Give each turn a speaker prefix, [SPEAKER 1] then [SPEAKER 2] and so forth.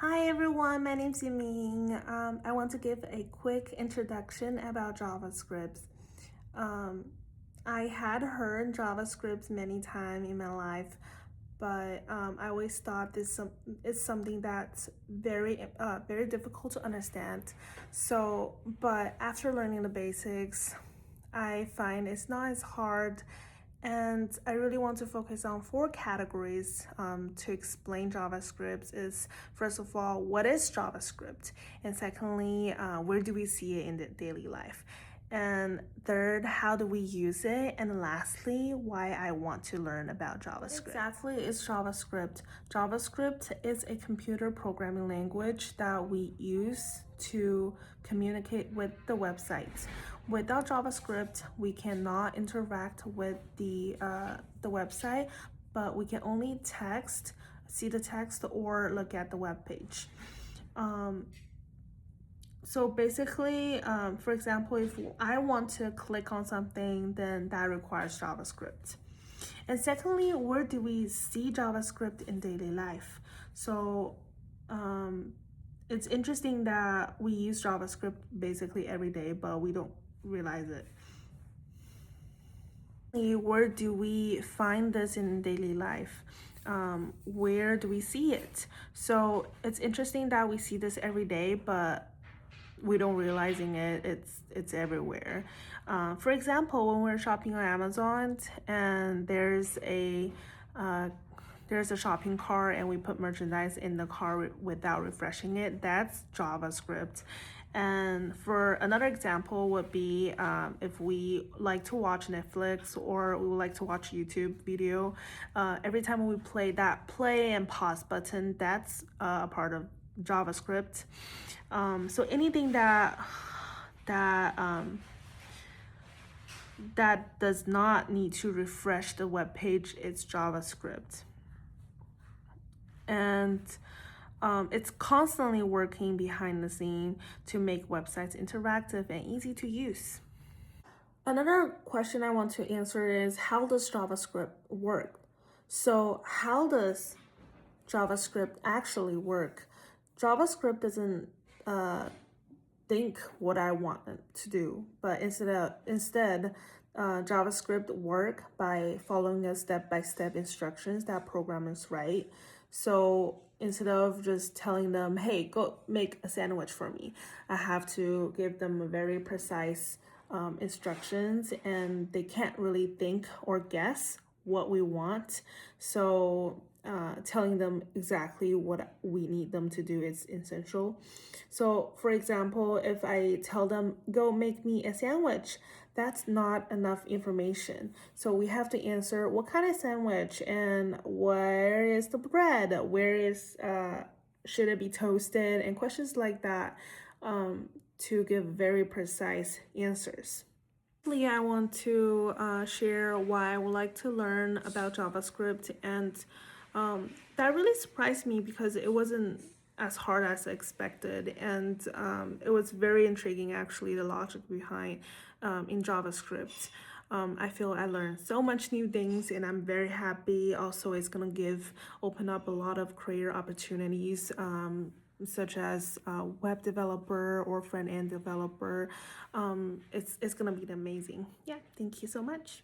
[SPEAKER 1] Hi everyone, my name's Yiming. I want to give a quick introduction about JavaScript. Um, I had heard JavaScript many times in my life, but I always thought it's something that's very difficult to understand. But after learning the basics, I find it's not as hard, and I really want to focus on four categories to explain JavaScript. Is first of all, what is JavaScript? And secondly, where do we see it in the daily life? And third, how do we use it? And lastly, why I want to learn about JavaScript. What exactly is JavaScript? JavaScript is a computer programming language that we use to communicate with the websites. Without JavaScript, we cannot interact with the website, but we can only see the text, or look at the web page. So basically, for example, if I want to click on something, then that requires JavaScript. And secondly, where do we see JavaScript in daily life? So it's interesting that we use JavaScript basically every day, but we don't realize it. Where do we find this in daily life? Where do we see it? So it's interesting that we see this every day, but we don't realizing it's everywhere. For example, when we're shopping on Amazon and there's a shopping cart and we put merchandise in the cart without refreshing it, that's JavaScript. And for another example would be if we like to watch Netflix or we would like to watch YouTube video, every time we play that play and pause button, that's a part of JavaScript. So anything that does not need to refresh the web page, it's JavaScript. And it's constantly working behind the scene to make websites interactive and easy to use. Another question I want to answer is, how does JavaScript work? So how does JavaScript actually work? JavaScript doesn't think what I want it to do, but instead JavaScript work by following a step-by-step instructions that programmers write. So instead of just telling them, hey, go make a sandwich for me, I have to give them a very precise instructions, and they can't really think or guess what we want. So telling them exactly what we need them to do is essential. So for example, if I tell them, go make me a sandwich, that's not enough information. So we have to answer what kind of sandwich, and where is the bread, where is should it be toasted, and questions like that, to give very precise answers. Lastly, I want to share why I would like to learn about JavaScript, and that really surprised me because it wasn't as hard as I expected, and it was very intriguing actually, the logic behind in JavaScript. I feel I learned so much new things, and I'm very happy. Also, it's gonna open up a lot of career opportunities, such as web developer or front-end developer. It's gonna be amazing. Yeah, thank you so much.